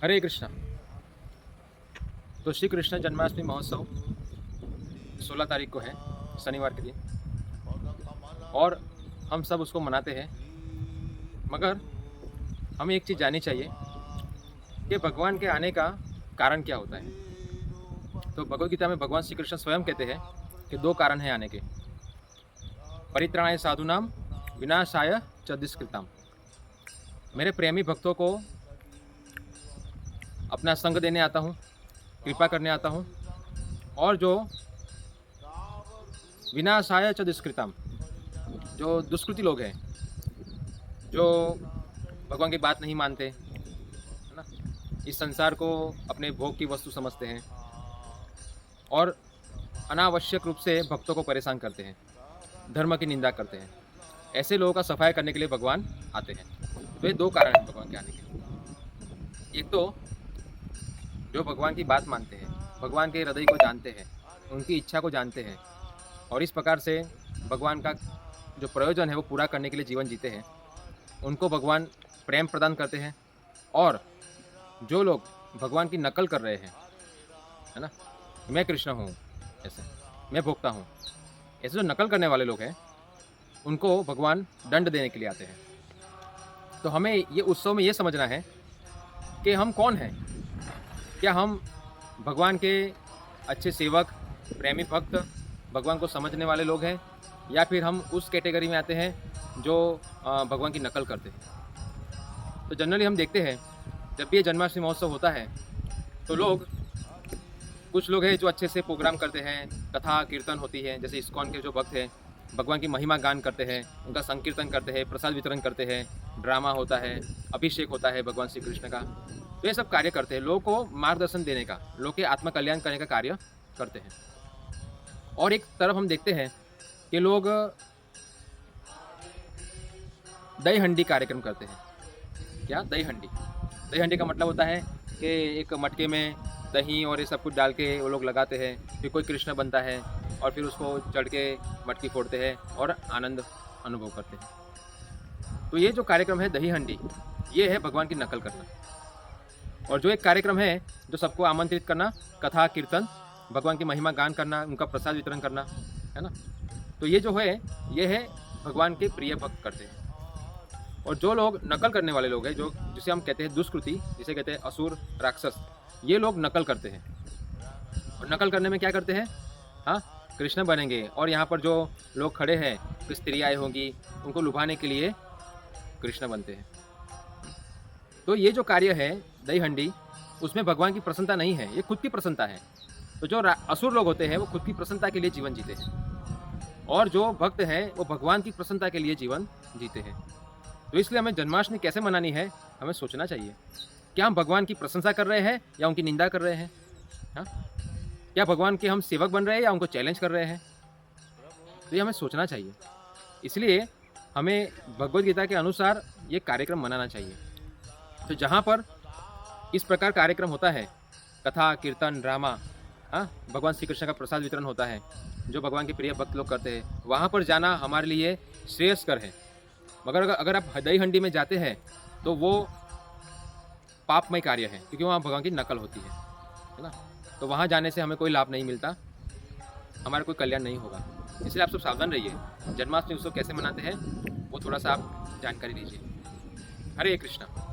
हरे कृष्णा। तो श्री कृष्ण जन्माष्टमी महोत्सव 16 तारीख को है, शनिवार के दिन, और हम सब उसको मनाते हैं। मगर हमें एक चीज़ जाननी चाहिए कि भगवान के आने का कारण क्या होता है। तो भगवद गीता में भगवान श्री कृष्ण स्वयं कहते हैं कि दो कारण हैं आने के। परित्राणाय साधुनाम विनाशाय च दुष्कृताम। मेरे प्रेमी भक्तों को अपना संग देने आता हूँ, कृपा करने आता हूँ, और जो विनाशाय च दुष्कृताम, जो दुष्कृति लोग हैं, जो भगवान की बात नहीं मानते, है ना, इस संसार को अपने भोग की वस्तु समझते हैं और अनावश्यक रूप से भक्तों को परेशान करते हैं, धर्म की निंदा करते हैं, ऐसे लोगों का सफाई करने के लिए भगवान आते हैं। तो ये दो कारण हैं भगवान के आने के। एक तो जो भगवान की बात मानते हैं, भगवान के हृदय को जानते हैं, उनकी इच्छा को जानते हैं, और इस प्रकार से भगवान का जो प्रयोजन है वो पूरा करने के लिए जीवन जीते हैं, उनको भगवान प्रेम प्रदान करते हैं। और जो लोग भगवान की नकल कर रहे हैं, है ना, मैं कृष्ण हूँ, ऐसे मैं भोगता हूँ, ऐसे जो नकल करने वाले लोग हैं उनको भगवान दंड देने के लिए आते हैं। तो हमें ये उत्सव में ये समझना है कि हम कौन हैं। क्या हम भगवान के अच्छे सेवक, प्रेमी भक्त, भगवान को समझने वाले लोग हैं, या फिर हम उस कैटेगरी में आते हैं जो भगवान की नकल करते हैं। तो जनरली हम देखते हैं जब भी ये जन्माष्टमी महोत्सव होता है तो कुछ लोग हैं जो अच्छे से प्रोग्राम करते हैं, कथा कीर्तन होती है, जैसे इस्कॉन के जो भक्त हैं भगवान की महिमा गान करते हैं, उनका संकीर्तन करते हैं, प्रसाद वितरण करते हैं, ड्रामा होता है, अभिषेक होता है भगवान श्री कृष्ण का। तो ये सब कार्य करते हैं, लोगों को मार्गदर्शन देने का, लोग के आत्म कल्याण करने का कार्य करते हैं। और एक तरफ हम देखते हैं कि लोग दही हंडी कार्यक्रम करते हैं। क्या दही हंडी? दही हंडी का मतलब होता है कि एक मटके में दही और ये सब कुछ डाल के वो लोग लगाते हैं, फिर कोई कृष्ण बनता है और फिर उसको चढ़ के मटकी फोड़ते हैं और आनंद अनुभव करते हैं। तो ये जो कार्यक्रम है दही हंडी, ये है भगवान की नकल करना। और जो एक कार्यक्रम है जो सबको आमंत्रित करना, कथा कीर्तन, भगवान की महिमा गान करना, उनका प्रसाद वितरण करना, है ना, तो ये जो है ये है भगवान के प्रिय भक्त करते हैं। और जो लोग नकल करने वाले लोग हैं, जो जिसे हम कहते हैं दुष्कृति, जिसे कहते हैं असुर, राक्षस, ये लोग नकल करते हैं। और नकल करने में क्या करते हैं? हाँ, कृष्ण बनेंगे और यहाँ पर जो लोग खड़े हैं, स्त्रियाँ होंगी, उनको लुभाने के लिए कृष्ण बनते हैं। तो ये जो कार्य है दही हंडी, उसमें भगवान की प्रसन्नता नहीं है, ये खुद की प्रसन्नता है। तो जो असुर लोग होते हैं वो खुद की प्रसन्नता के लिए जीवन जीते हैं, और जो भक्त हैं वो भगवान की प्रसन्नता के लिए जीवन जीते हैं। तो इसलिए हमें जन्माष्टमी कैसे मनानी है, हमें सोचना चाहिए। क्या हम भगवान की प्रशंसा कर रहे हैं या उनकी निंदा कर रहे हैं? हाँ, क्या भगवान के हम सेवक बन रहे हैं या उनको चैलेंज कर रहे हैं? तो ये हमें सोचना चाहिए। इसलिए हमें भगवद गीता के अनुसार ये कार्यक्रम मनाना चाहिए। तो जहाँ पर इस प्रकार कार्यक्रम होता है, कथा कीर्तन ड्रामा, हाँ, भगवान श्री कृष्ण का प्रसाद वितरण होता है, जो भगवान के प्रिय भक्त लोग करते हैं, वहाँ पर जाना हमारे लिए श्रेयस्कर है। मगर अगर आप दही हंडी में जाते हैं तो वो पापमय कार्य है, क्योंकि वहाँ भगवान की नकल होती है ना। तो वहाँ जाने से हमें कोई लाभ नहीं मिलता, हमारा कोई कल्याण नहीं होगा। इसलिए आप सब सावधान रहिए। जन्माष्टमी उत्सव कैसे मनाते हैं वो थोड़ा सा आप जानकारी लीजिए। हरे कृष्णा।